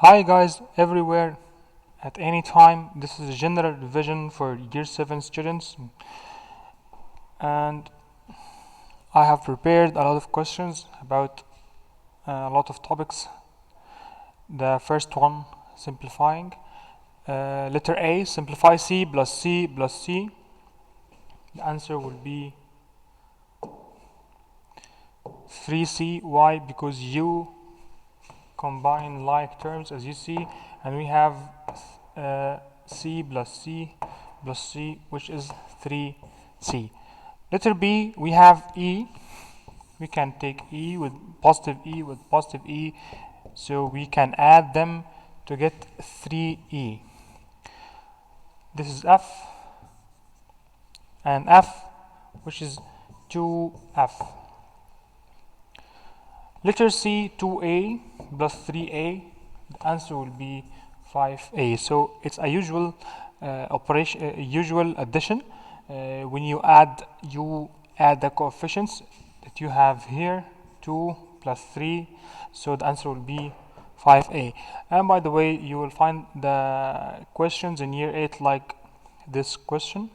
Hi guys everywhere at any time. This is a general revision for year 7 students, and I have prepared a lot of questions about a lot of topics. The first one, simplifying. Letter A, simplify C plus C plus C. The answer will be 3C. Why? Because you combine like terms, as you see, and we have C plus C plus C, which is 3C. Letter B, we have E. We can take E with positive E, so we can add them to get 3E. This is F, and F, which is 2F. Letter C, 2A plus 3A, the answer will be 5A. So it's a usual usual addition. When you add the coefficients that you have here, 2 plus 3, so the answer will be 5A. And by the way, you will find the questions in year 8 like this question,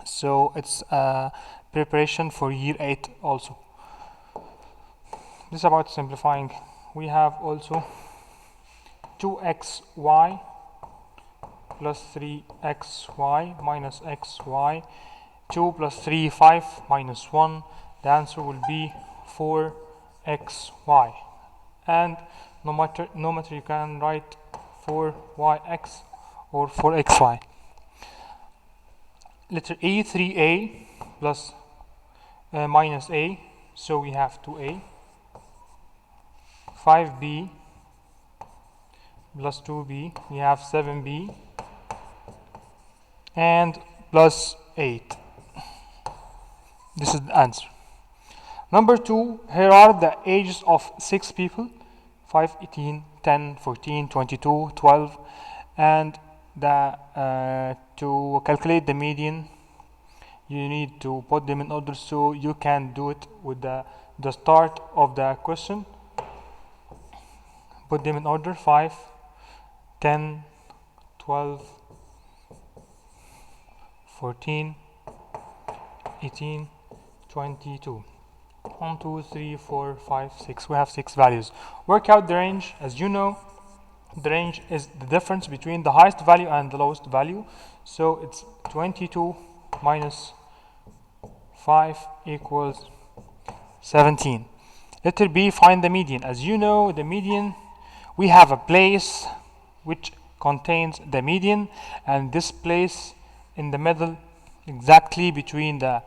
so it's a preparation for year 8 also. This is about simplifying. We have also 2xy plus 3xy minus xy, 2 plus 3, 5 minus 1. The answer will be 4xy. And no matter you can write 4yx or 4xy. Letter E, 3a plus minus a, so we have 2a. 5b plus 2b, we have 7b, and plus 8. This is the answer. Number 2, here are the ages of 6 people: 5, 18, 10, 14, 22, 12, and to calculate the median, you need to put them in order, so you can do it with the start of the question. Put them in order: 5, 10, 12, 14, 18, 22. 1, 2, 3, 4, 5, 6. We have 6 values. Work out the range. As you know, the range is the difference between the highest value and the lowest value. So it's 22 minus 5 equals 17. Letter B, find the median. As you know, the median, we have a place which contains the median, and this place in the middle exactly between the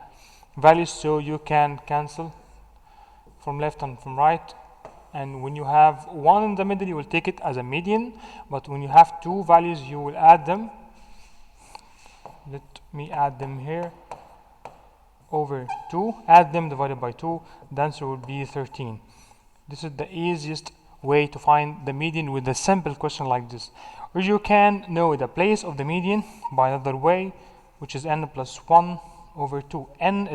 values, so you can cancel from left and from right. And when you have one in the middle, you will take it as a median, but when you have 2 values, you will add them. Let me add them here. Over 2, add them divided by 2, the answer will be 13. This is the easiest way to find the median with a simple question like this. Or you can know the place of the median by another way, which is n plus 1 over 2. N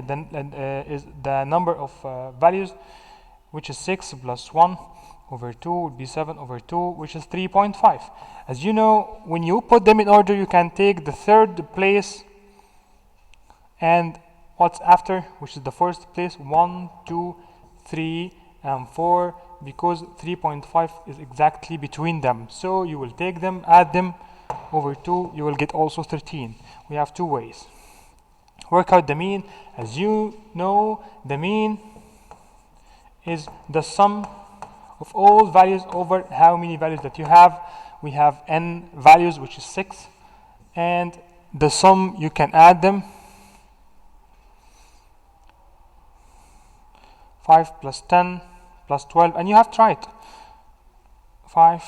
is the number of values, which is 6 plus 1 over 2 would be 7 over 2, which is 3.5. As you know, when you put them in order, you can take the third place and what's after, which is the first place: 1, 2, 3, and 4, because 3.5 is exactly between them. So you will take them, add them over 2, you will get also 13. We have 2 ways. Work out the mean. As you know, the mean is the sum of all values over how many values that you have. We have n values, which is 6, and the sum, you can add them. 5 plus 10 plus 12, and you have tried 5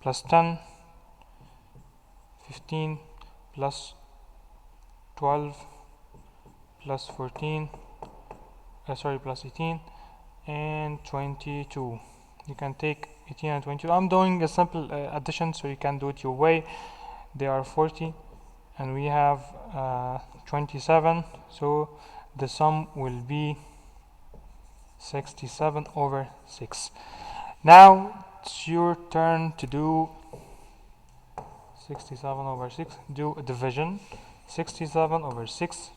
plus 10, 15 plus 12 plus 14, plus 18 and 22. You can take 18 and 22. I'm doing a simple addition, so you can do it your way. They are 40, and we have 27, so the sum will be 67 over 6. Now it's your turn to do 67 over 6. Do a division. 67 over 6.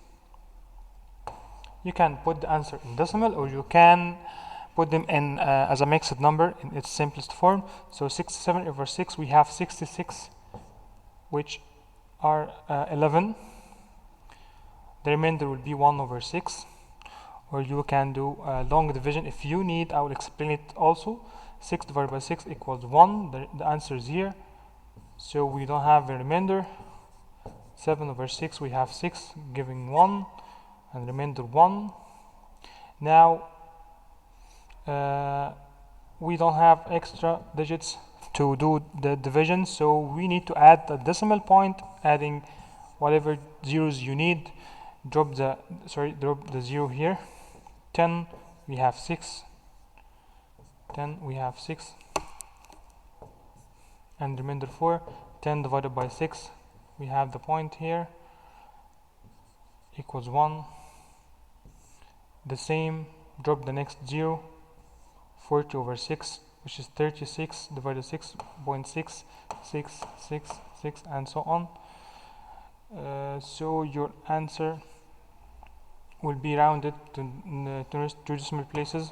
You can put the answer in decimal, or you can put them in as a mixed number in its simplest form. So 67 over 6, we have 66, which are 11. The remainder will be 1 over 6. Or you can do long division if you need. I will explain it also. 6 divided by 6 equals 1. The answer is here. So we don't have a remainder. 7 over 6, we have 6 giving 1, and remainder 1. Now we don't have extra digits to do the division, so we need to add the decimal point, adding whatever zeros you need. Drop the 0 here. 10, we have 6. 10, we have 6. And remainder 4. 10 divided by 6, we have the point here, equals 1. The same, drop the next 0. 40 over 6, which is 36 divided 6.6, 6, 6, 6, and so on. So your answer will be rounded to two decimal places,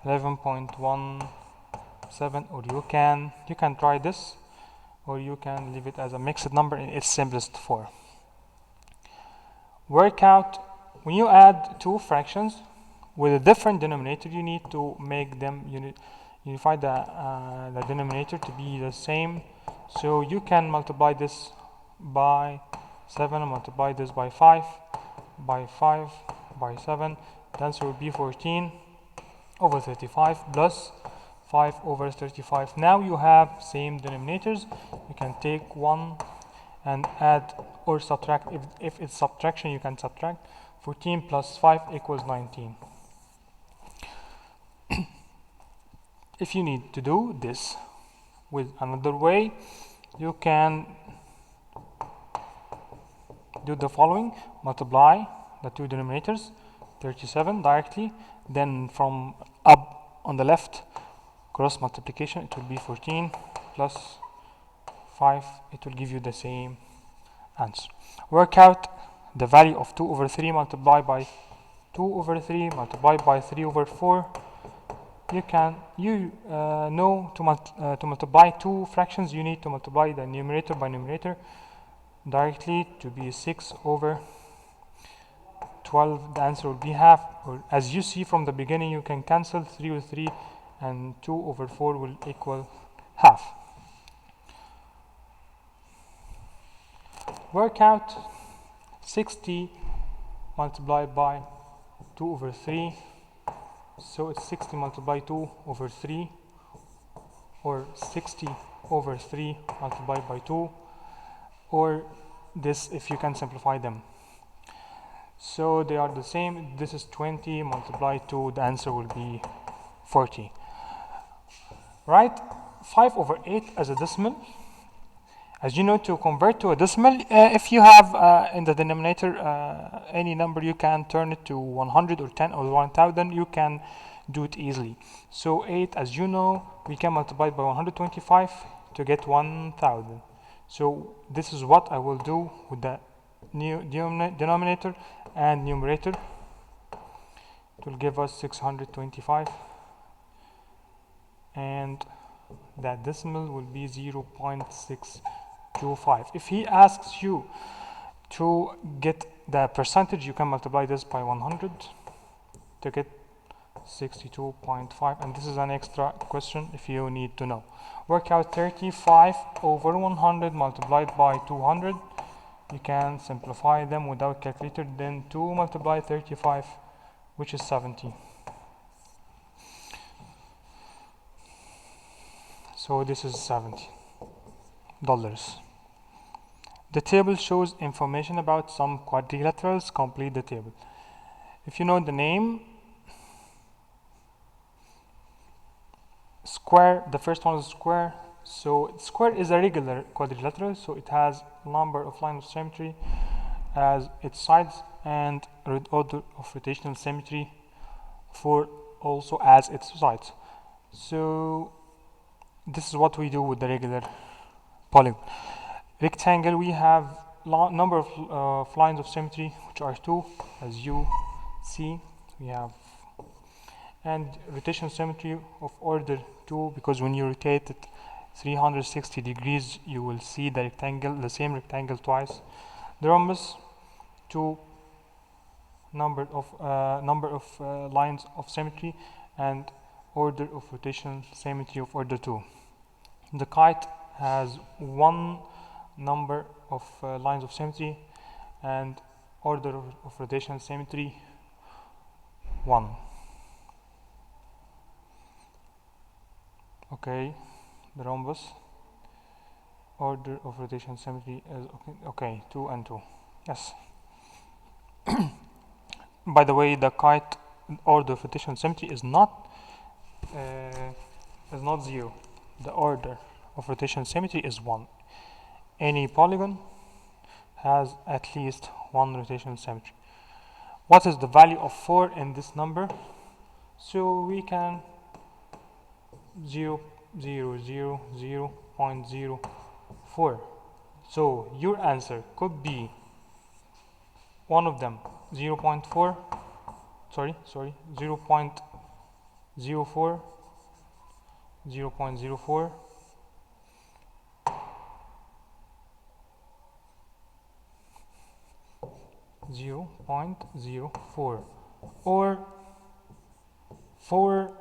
11.17, or you can try this, or you can leave it as a mixed number in its simplest form. Work out, when you add two fractions with a different denominator, you need to make them unify the denominator to be the same. So you can multiply this by 7, multiply this by 5, by 5, by 7. The answer will be 14 over 35 plus 5 over 35. Now you have same denominators. You can take 1 and add or subtract. If it's subtraction, you can subtract. 14 plus 5 equals 19. If you need to do this with another way, you can do the following: multiply the two denominators, 37 directly, then from up on the left, cross multiplication, it will be 14 plus 5, it will give you the same answer. Work out the value of 2 over 3 multiplied by 2 over 3 multiplied by 3 over 4. You know to multiply two fractions, you need to multiply the numerator by numerator directly to be 6 over 12. The answer will be half, or as you see from the beginning, you can cancel 3 with 3, and 2 over 4 will equal half. Work out 60 multiplied by 2 over 3. So it's 60 multiplied 2 over 3, or 60 over 3 multiplied by 2, or this if you can simplify them. So they are the same. This is 20 multiplied 2, the answer will be 40. Right? 5 over 8 as a decimal. As you know, to convert to a decimal, if you have in the denominator any number, you can turn it to 100 or 10 or 1000. You can do it easily. So 8, as you know, we can multiply by 125 to get 1000. So this is what I will do with the new denominator and numerator. It will give us 625, and that decimal will be 0.625. If he asks you to get the percentage, you can multiply this by 100 to get 62.5, and this is an extra question if you need to know. Work out 35 over 100 multiplied by 200. You can simplify them without calculator. Then 2 multiplied 35, which is 70. So this is $70. The table shows information about some quadrilaterals. Complete the table. If you know the name, square, the first one is square. So square is a regular quadrilateral, so it has number of lines of symmetry as its sides and order of rotational symmetry for also as its sides. So this is what we do with the regular polygon. Rectangle, we have number of lines of symmetry, which are 2, as you see. We have, and rotation symmetry of order 2, because when you rotate it 360 degrees, you will see the rectangle, the same rectangle twice. The rhombus, 2 number of lines of symmetry, and order of rotation symmetry of order 2. The kite has 1 number of lines of symmetry and order of rotation symmetry 1. Okay, the rhombus, order of rotation symmetry is okay, 2 and 2. Yes. By the way, the kite order of rotation symmetry is not 0. The order of rotation symmetry is 1. Any polygon has at least 1 rotation symmetry. What is the value of 4 in this number? So we can 0.04. So your answer could be one of them, 0.4, sorry, 0.04, 0.04, 0.04, or 4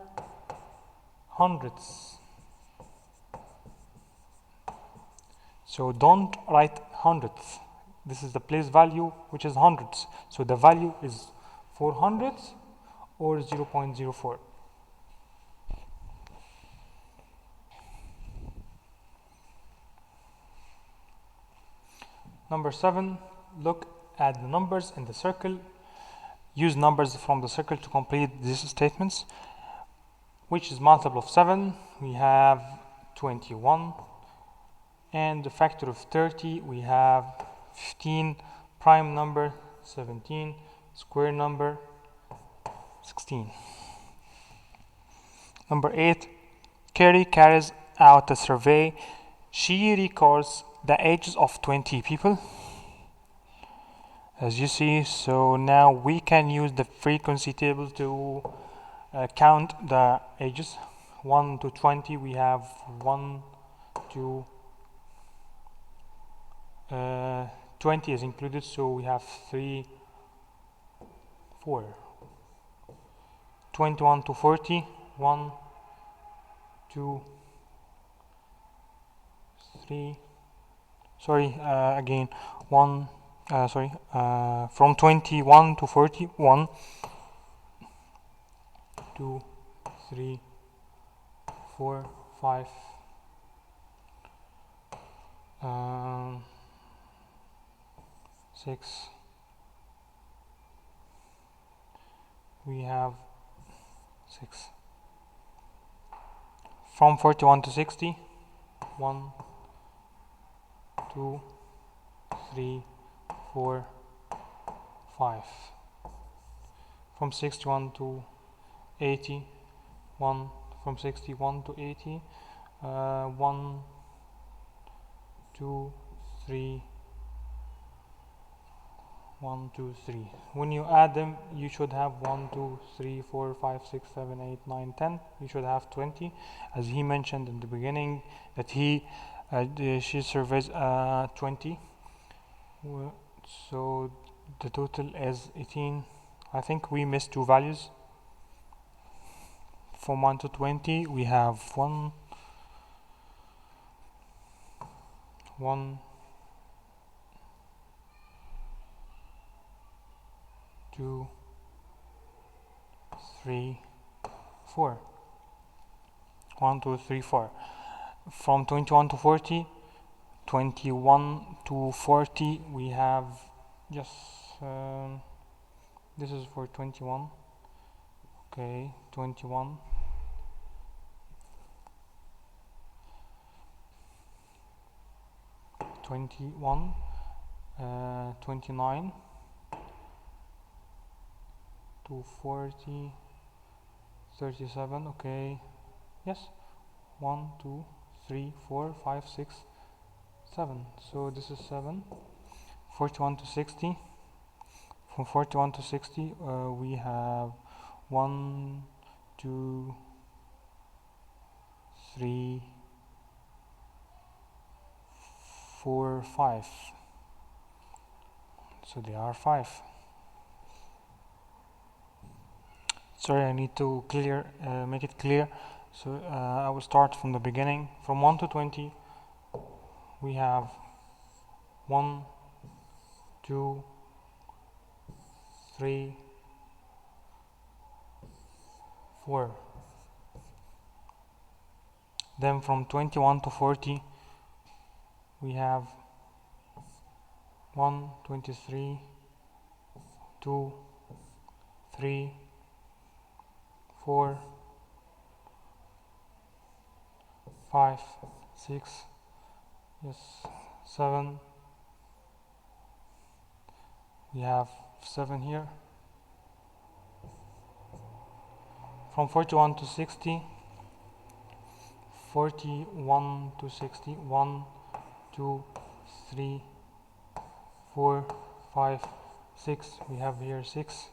hundredths. So don't write hundredths. This is the place value, which is hundredths. So the value is 4 hundredths or 0.04. Number 7, look at the numbers in the circle. Use numbers from the circle to complete these statements. Which is multiple of 7? We have 21. And the factor of 30, we have 15. Prime number 17. Square number 16. Number 8, Carrie carries out a survey. She records the ages of 20 people, as you see. So now we can use the frequency table to count the ages. 1 to 20, we have 1 to 20 is included, so we have 3, 4. 21 to 40, 1, 2, 3, sorry, again, 1, from 21 to 40, 1, 2, 3, 4, 5, 6, we have 6. From 41 to 60, 1, 2, 3, 4, 5. From 61 to 80, 1. From 61 to 80, 1, 2, 3, 1, 2, 3. When you add them, you should have 1, 2, 3, 4, 5, 6, 7, 8, 9, 10. You should have 20, as he mentioned in the beginning that she surveys 20. So the total is 18. I think we missed 2 values. From 1 to 20, we have 1, 2, 3, 4. 1, 2, 3, 4. From 21 to 40, 21 to 40, we have just this is for 21. Okay, 21. 21, 29 to 40, 37. Okay, yes, 1, 2, 3, 4, 5, 6, 7. So this is 7. 41 to 60. From 41 to 60, we have 1, 2, 3, 4, 5. So they are 5. Sorry, I need to make it clear. So I will start from the beginning. From 1 to 20, we have 1, 2, 3, 4. Then from 21 to 40, we have 1, 23, 2, 3, 4, 5, 6, yes, 7. We have 7 here. From 41 to 60, 41 to 60, 1, 2, 3, 4, 5, 6. We have here 6.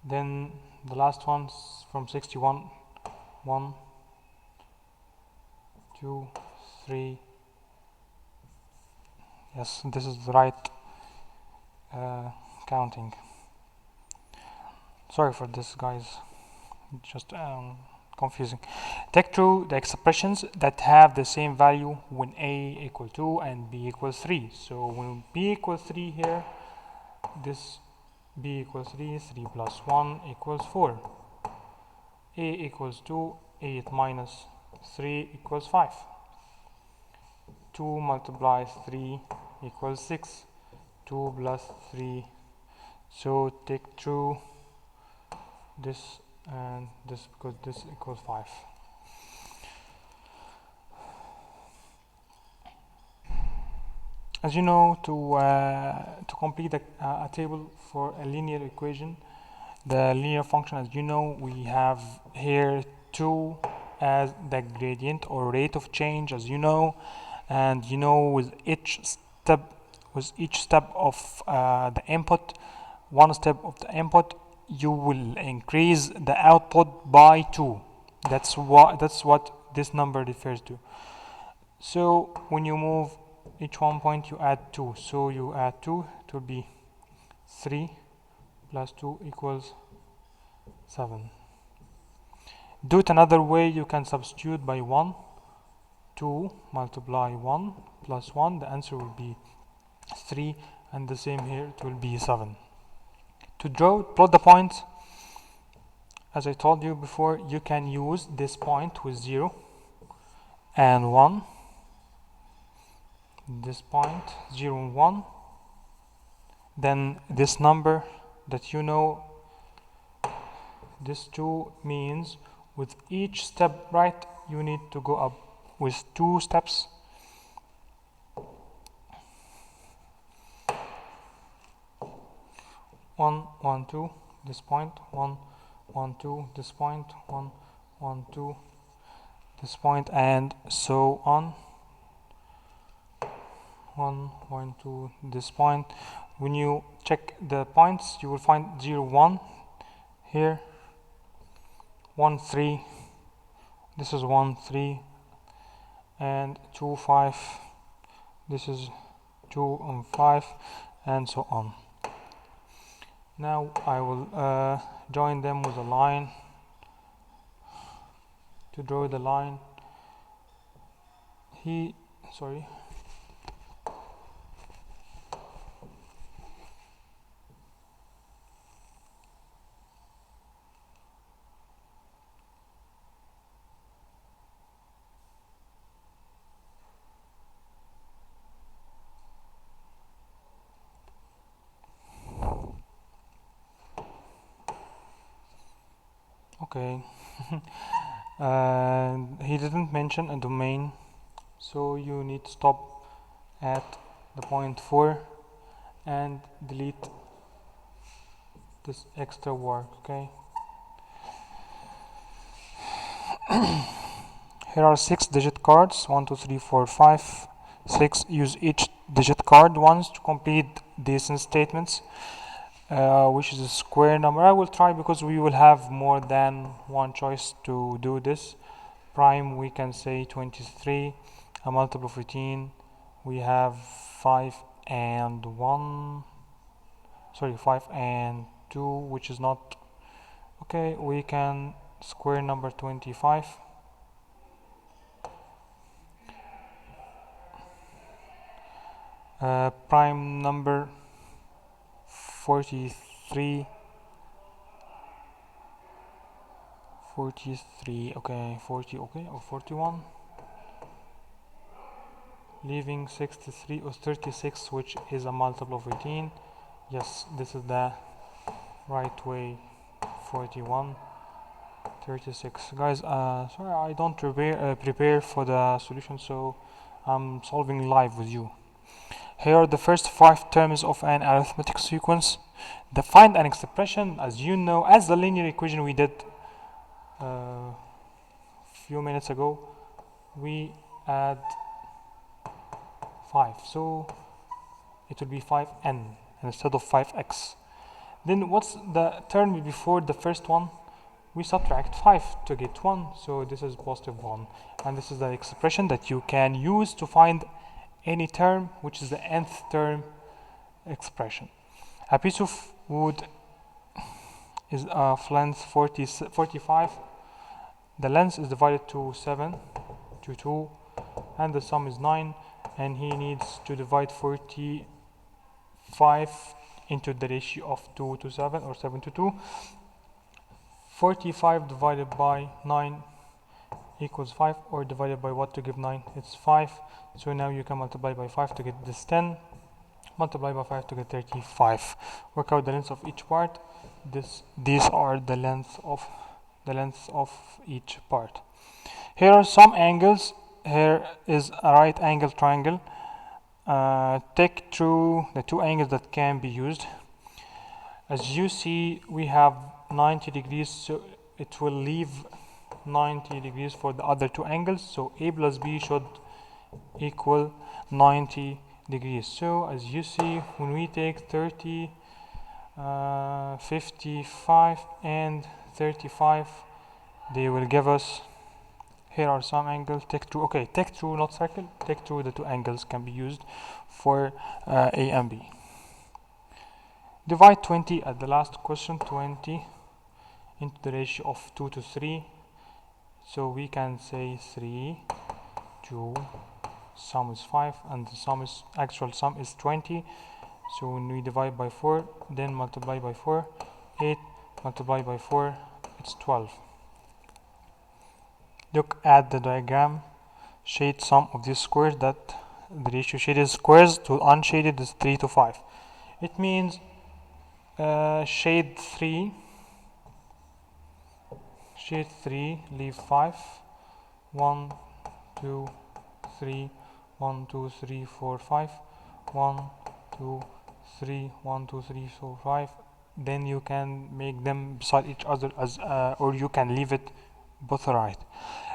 Then the last ones from 61, 1, 2, 3. Yes, this is the right counting. Sorry for this, guys. Just confusing. Take true the expressions that have the same value when a equal 2 and b equals 3. So when b equals 3 here, this b equals 3, 3 plus 1 equals 4. A equals 2, 8 minus 3 equals 5. 2 multiplies 3 equals 6. 2 plus 3. So take true this and this, because this equals 5. As you know, to complete a table for a linear equation, the linear function, as you know, we have here 2 as the gradient or rate of change, as you know, and you know with each step of the input, one step of the input, you will increase the output by 2. That's what this number refers to. So when you move each 1 point, you add 2. So you add 2, it will be 3 plus 2 equals 7. Do it another way. You can substitute by 1. 2 multiply 1 plus 1, the answer will be 3, and the same here, it will be 7. To plot the points, as I told you before, you can use this point with 0 and 1, this point 0 and 1, then this number that you know, this 2 means with each step right you need to go up with 2 steps. One, 1, 2, this point, 1, 1, 2, this point, 1, 1, 2, this point, and so on. 1, 1, 2, this point. When you check the points, you will find 0, 1 here, 1, 3, this is 1, 3, and 2, 5, this is 2 and 5, and so on. Now I will join them with a line. To draw the line, okay. And he didn't mention a domain, so you need to stop at the point 4 and delete this extra work. Okay. Here are 6-digit cards, 1, 2, 3, 4, 5, 6. Use each digit card once to complete decent statements, which is a square number. I will try because we will have more than one choice to do this. Prime, we can say 23, a multiple of 18. We have 5 and 1, sorry, 5 and 2, which is not okay. We can square number 25. Prime number 43, okay, 40, okay, or 41, leaving 63 or 36, which is a multiple of 18. Yes, this is the right way. 41, 36. Guys, sorry, I don't prepare for the solution, so I'm solving live with you. Here are the first 5 terms of an arithmetic sequence. Find an expression, as you know, as the linear equation we did a few minutes ago. We add 5, so it will be 5n instead of 5x. Then what's the term before the first one? We subtract 5 to get 1, so this is positive 1. And this is the expression that you can use to find any term, which is the nth term expression. A piece of wood is of length 45. The length is divided to 7 to 2, and the sum is 9, and he needs to divide 45 into the ratio of 2 to 7 or 7 to 2. 45 divided by 9 equals 5, or divided by what to give 9? It's 5. So now you can multiply by 5 to get this 10, multiply by 5 to get 35. Work out the length of each part. These are the lengths of each part. Here are some angles. Here is a right angle triangle. Take through the 2 angles that can be used. As you see, we have 90 degrees, so it will leave 90 degrees for the other 2 angles, so A plus B should equal 90 degrees. So as you see, when we take 30, 55 and 35, they will give us, here are some angles. Take through, not circle, take through the 2 angles can be used for A and B. Divide 20 at the last question, 20 into the ratio of 2 to 3. So we can say 3, 2, sum is 5, and the actual sum is 20. So when we divide by 4, then multiply by 4, 8, multiply by 4, it's 12. Look at the diagram. Shade some of these squares, that the ratio shaded squares to unshaded is 3 to 5. It means shade 3, leave 5, 1, 2, 3, 1, 2, 3, 4, 5, 1, 2, 3, 1, 2, 3, 4, 5. Then you can make them beside each other as or you can leave it both right.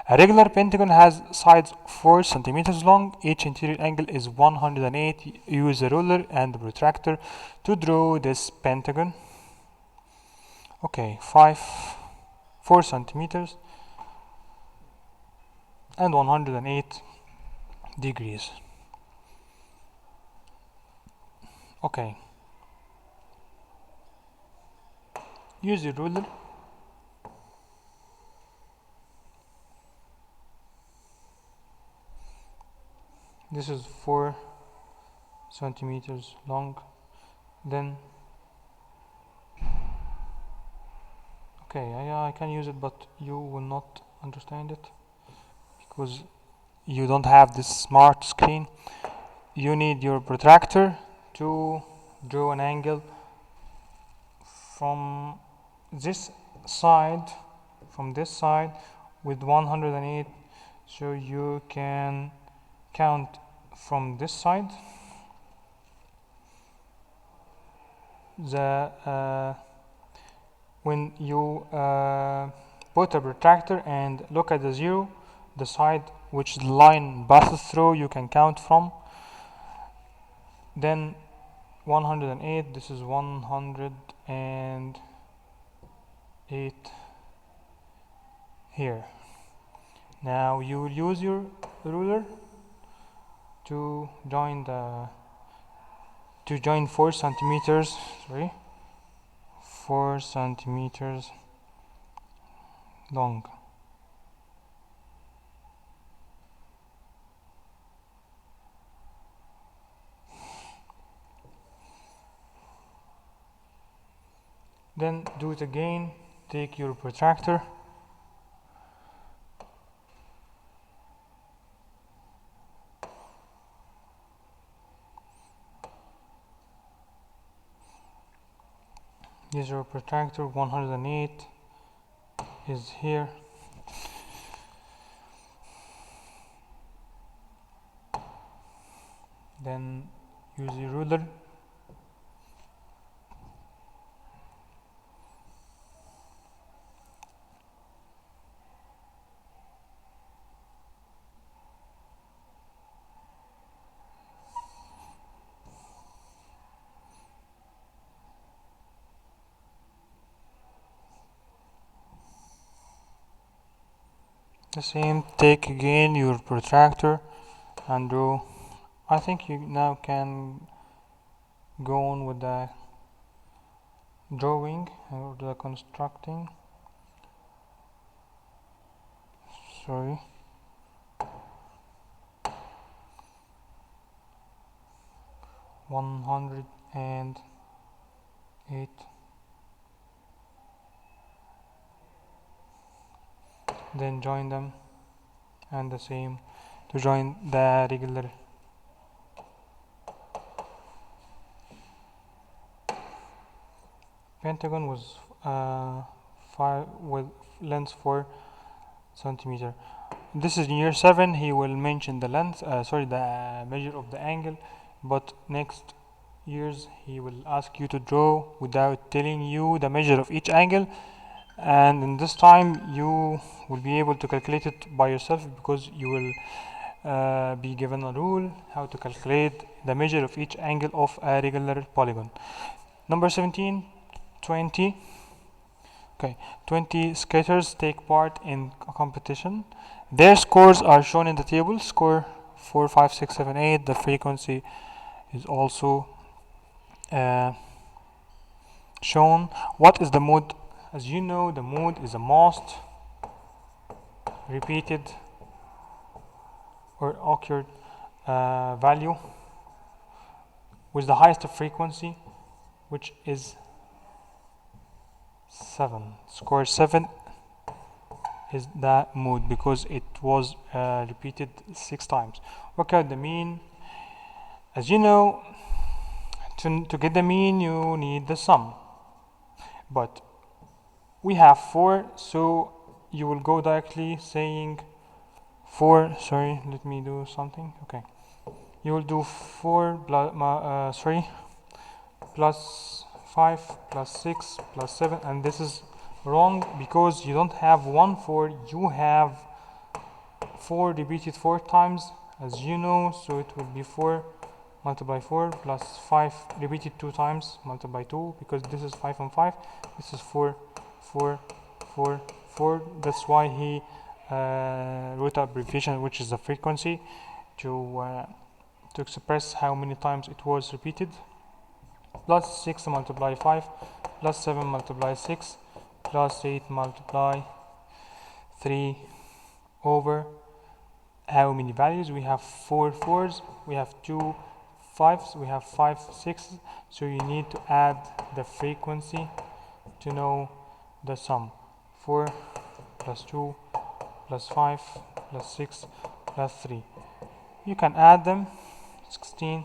A regular pentagon has sides 4 centimeters long. Each interior angle is 108. Use a ruler and a protractor to draw this pentagon. Okay, 4 centimeters and 108 degrees. Okay, use a ruler. This is 4 centimeters long. Then okay, I can use it, but you will not understand it because you don't have this smart screen. You need your protractor to draw an angle from this side with 108, so you can count from this side. When you put a protractor and look at the 0, the side which the line passes through, you can count from. Then 108, this is 108 here. Now you will use your ruler to join 4 centimeters, 4 centimeters long. Then do it again. Take your protractor, use your protractor. 108 is here. Then use your ruler. The same, take again your protractor and draw. I think you now can go on with the drawing or the constructing. Sorry. One hundred and 8. Then join them, and the same to join the regular. Pentagon was 5 with length 4 centimeter. This is in year 7. He will mention the length, the measure of the angle, but next years he will ask you to draw without telling you the measure of each angle, and in this time you will be able to calculate it by yourself, because you will be given a rule how to calculate the measure of each angle of a regular polygon. Number 17, 20. Okay, 20 skaters take part in a competition. Their scores are shown in the table. Score 4, 5, 6, 7, 8. The frequency is also shown. What is the mode? As you know, the mode is the most repeated or occurred value with the highest frequency, which is 7. Score 7 is the mode because it was repeated 6 times. Work out the mean. As you know, to get the mean you need the sum, but we have 4, so you will go directly saying 4. Sorry, let me do something. Okay, you will do 4 plus 5 plus 6 plus 7, and this is wrong because you don't have 1 4, you have 4 repeated 4 times, as you know, so it will be 4 multiply 4 plus 5 repeated 2 times multiply 2, because this is 5 and 5, this is 4 4 4 4. That's why he wrote abbreviation, which is the frequency, to express how many times it was repeated. Plus 6 multiply 5 plus 7 multiply 6 plus 8 multiply 3 over how many values? We have 4 4s, we have 2 5s, we have 5 6s, so you need to add the frequency to know the sum. 4 plus 2 plus 5 plus 6 plus 3. You can add them. 16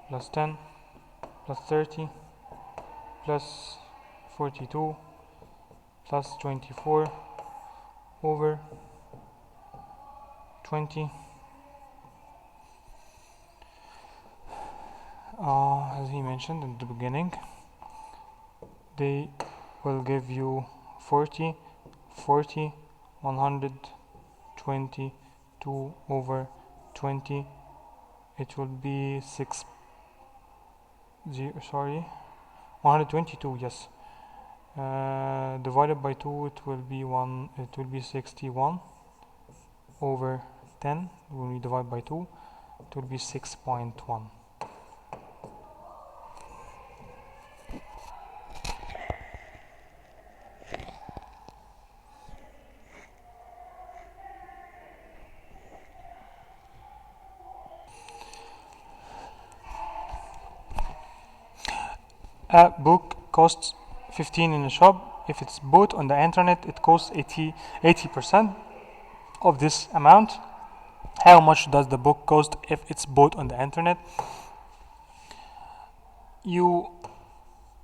plus 10 plus 30 plus 42 plus 24 over 20. As he mentioned in the beginning, they will give you 40 40 100 22 over 20, it will be 122, yes. Divided by 2, it will be 61 over 10. When we divide by 2, it will be 6.1. A book costs 15 in a shop. If it's bought on the internet, it costs 80% of this amount. How much does the book cost if it's bought on the internet? You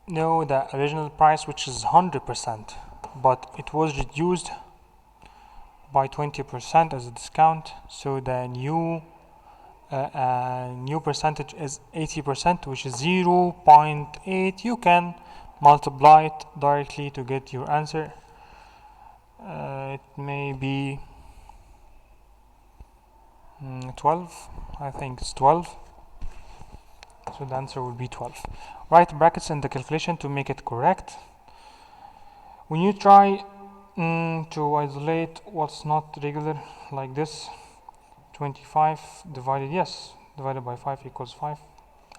know the original price, which is 100%, but it was reduced by 20% as a discount, so the new percentage is 80%, which is 0.8. You can multiply it directly to get your answer. It may be 12. I think it's 12, so the answer will be 12. Write brackets in the calculation to make it correct. When you try to isolate what's not regular, like this, 25 divided by 5 equals 5,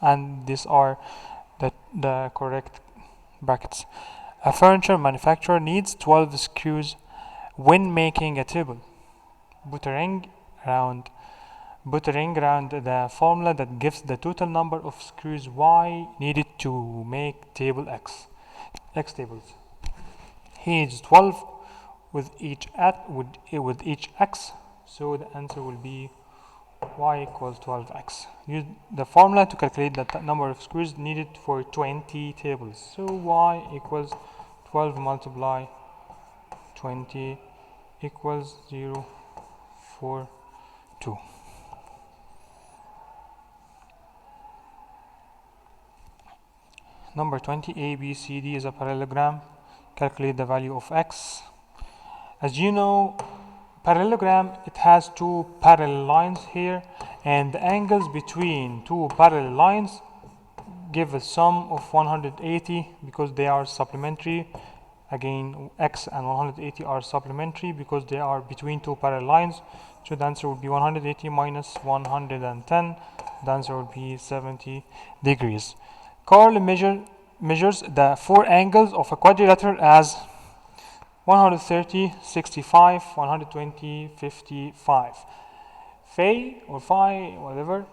and these are the correct brackets. A furniture manufacturer needs 12 screws when making a table. Put a ring around the formula that gives the total number of screws Y needed to make table X tables. He needs 12 with each X, so the answer will be Y equals 12X. Use the formula to calculate the number of screws needed for 20 tables. So Y equals 12 multiply 20 equals 0.42. Number 20, ABCD is a parallelogram. Calculate the value of X. As you know, parallelogram, it has two parallel lines here, and the angles between two parallel lines give a sum of 180 because they are supplementary. Again, X and 180 are supplementary because they are between two parallel lines. So the answer will be 180 minus 110. The answer will be 70 degrees. Carl measures the four angles of a quadrilateral as 130, 65, 120, 55. Faye or Phi, whatever,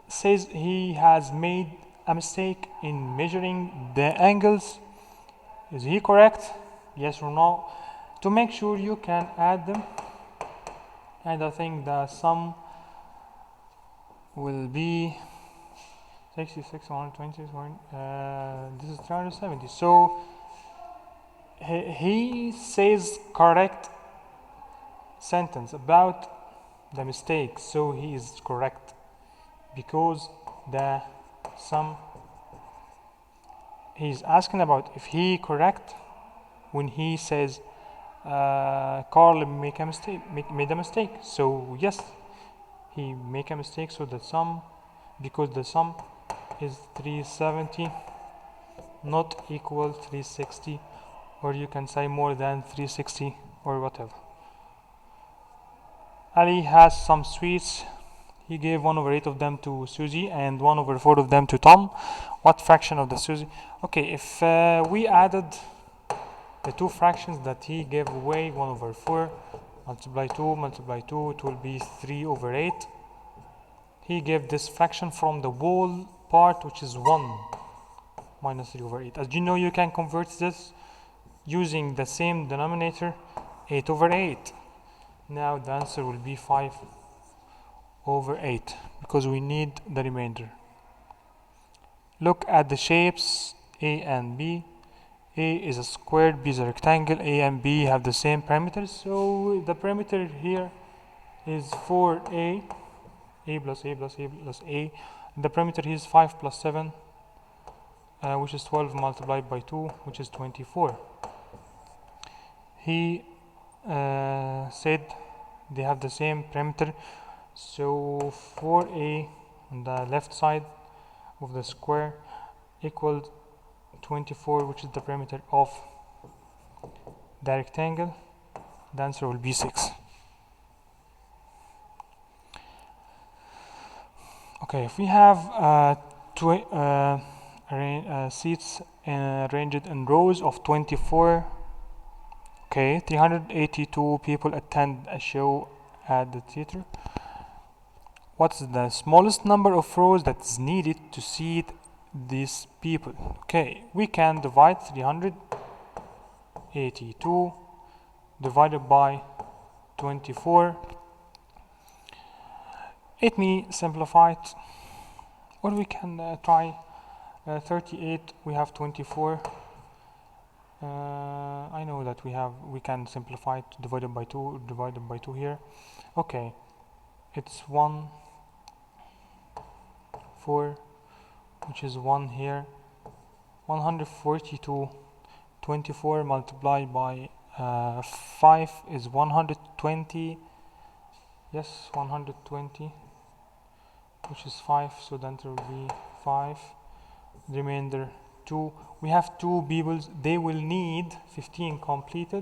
says he has made a mistake in measuring the angles. Is he correct? Yes or no? To make sure, you can add them, and I think the sum will be 66, 120, this is 370. So he says correct sentence about the mistake, so he is correct because the sum he's asking about, if he correct when he says Carl made a mistake. So yes, he make a mistake. So the sum, because the sum is 370, not equal 360, or you can say more than 360 or whatever. Ali has some sweets. He gave 1/8 of them to Susie and 1/4 of them to Tom. What fraction of the Susie? Okay, if we added the two fractions that he gave away, 1/4 multiply 2, it will be 3/8. He gave this fraction from the whole part, which is 1 minus 3/8. As you know, you can convert this using the same denominator, 8/8. Now the answer will be 5/8 because we need the remainder. Look at the shapes A and B. A is a square, B is a rectangle. A and B have the same parameters, so the parameter here is 4A, A plus A plus A plus A. The parameter here is 5 plus 7, which is 12 multiplied by 2, which is 24. He said they have the same perimeter. So 4a on the left side of the square equals 24, which is the perimeter of the rectangle. The answer will be 6. Okay, if we have seats arranged in rows of 24, okay, 382 people attend a show at the theater. What's the smallest number of rows that is needed to seat these people? Okay, we can divide 382 divided by 24. Let me simplify it, or we can try 38. We have 24. I know that we can simplify it, divided by 2 here. Okay, it's 1 4, which is 1 here. 142. 24 multiplied by 5 is 120. Yes, 120, which is 5, so the answer will be 5. The remainder 2. We have 2 people, they will need 15 complete,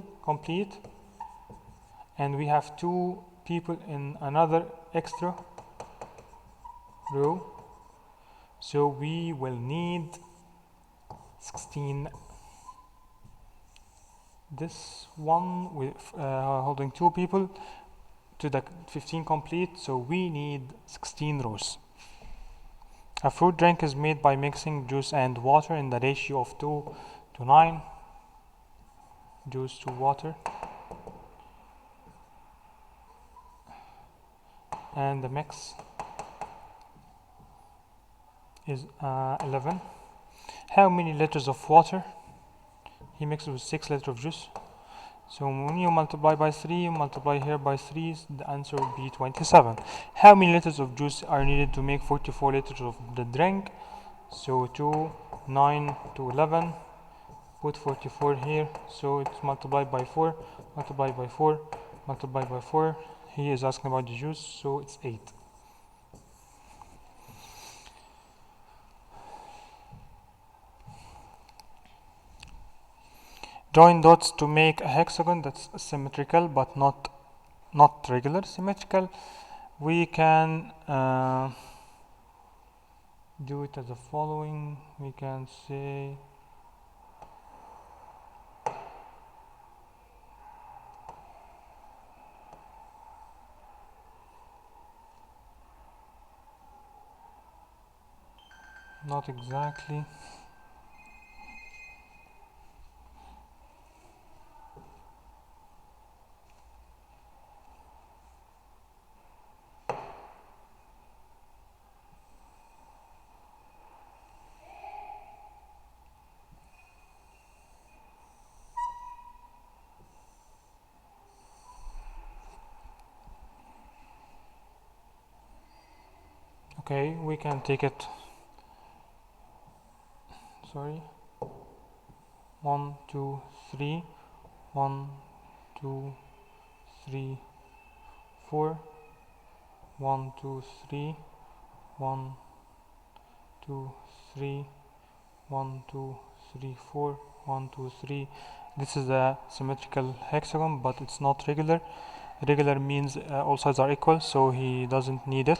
and we have 2 people in another extra row, so we will need 16. This one with holding 2 people to the 15 complete, so we need 16 rows. A fruit drink is made by mixing juice and water in the ratio of 2 to 9. Juice to water. And the mix is 11. How many liters of water he mixed with 6 liters of juice? So when you multiply by 3, you multiply here by 3, the answer will be 27. How many liters of juice are needed to make 44 liters of the drink? So 2, 9 to 11, put 44 here, so it's multiplied by 4, multiplied by 4, multiplied by 4. He is asking about the juice, so it's 8. Join dots to make a hexagon that's symmetrical but not regular. Symmetrical, we can do it as the following. We can say not exactly. Okay, we can take it. Sorry. 1, 2, 3. 1, 2, 3, 4. 1, 2, 3. 1, 2, 3. 1, 2, 3, 4. 1, 2, 3. This is a symmetrical hexagon, but it's not regular. Regular means all sides are equal, so he doesn't need it.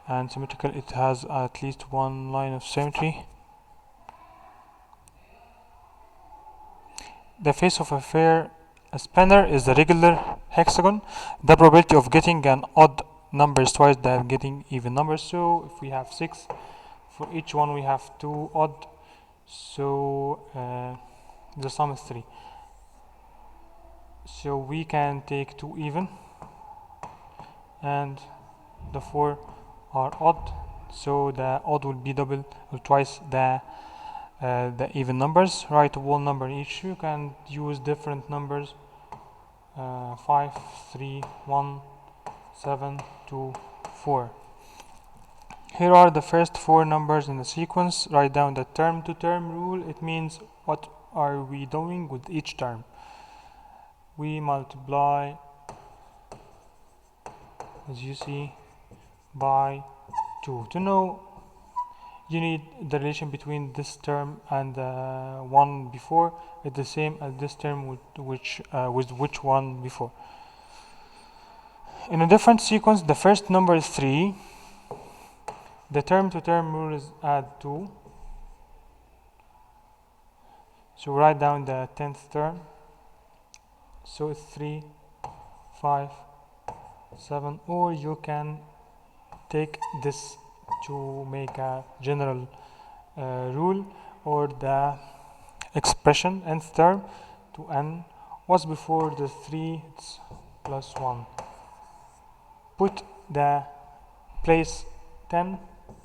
And symmetrical, it has at least one line of symmetry. The face of a spinner is the regular hexagon. The probability of getting an odd number is twice than getting even numbers. So if we have 6, for each one we have 2 odd, so the sum is 3. So we can take 2 even, and the 4 are odd, so the odd will be double or twice the even numbers. Write one number each. You can use different numbers: 5, 3, 1, 7, 2, 4. Here are the first 4 numbers in the sequence. Write down the term to term rule. It means what are we doing with each term. We multiply as you see by 2. To know, you need the relation between this term and the one before is the same as this term with which one before. In a different sequence, the first number is 3. The term to term rule is add 2. So write down the 10th term. So it's 3, 5, 7, or you can take this to make a general rule, or the expression nth term to n was before the 3, it's plus 1. Put the place 10,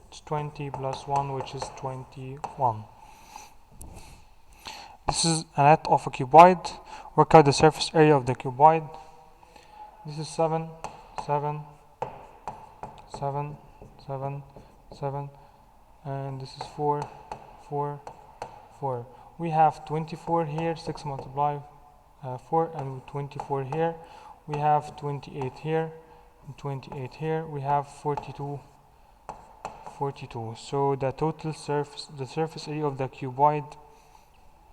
it's 20 plus 1, which is 21. This is a net of a cuboid. Work out the surface area of the cuboid. This is 7, 7, 7, 7, 7, and this is 4, 4, 4. We have 24 here, 6 multiply 4, and 24 here. We have 28 here, and 28 here. We have 42, 42. So the total surface area of the cuboid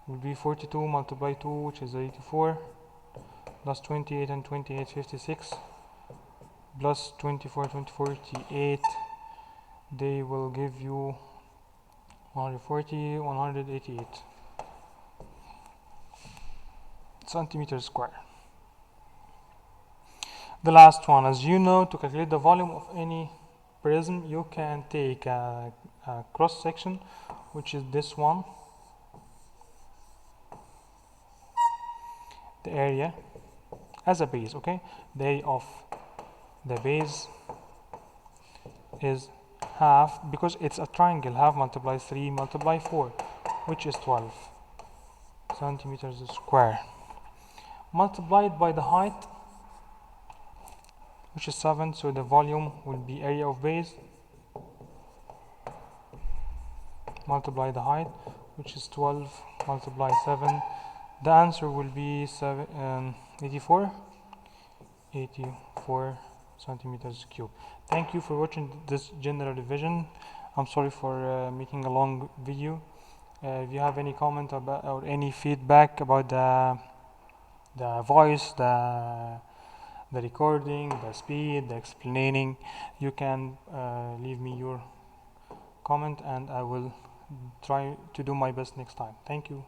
will be 42 multiplied 2, which is 84, plus 28 and 28, 56, plus 24, 48. They will give you 140, 188 centimeters square. The last one, as you know, to calculate the volume of any prism, you can take a cross section, which is this one, the area as a base. Okay, the area of the base is half, because it's a triangle, half multiplied 3 multiplied 4, which is 12 centimeters square, multiplied by the height, which is 7. So the volume will be area of base multiply the height, which is 12 multiplied 7. The answer will be 84 centimeters cube. Thank you for watching this general revision. I'm sorry for making a long video. If you have any comment about or any feedback about the voice, the recording, the speed, the explaining, you can leave me your comment, and I will try to do my best next time. Thank you.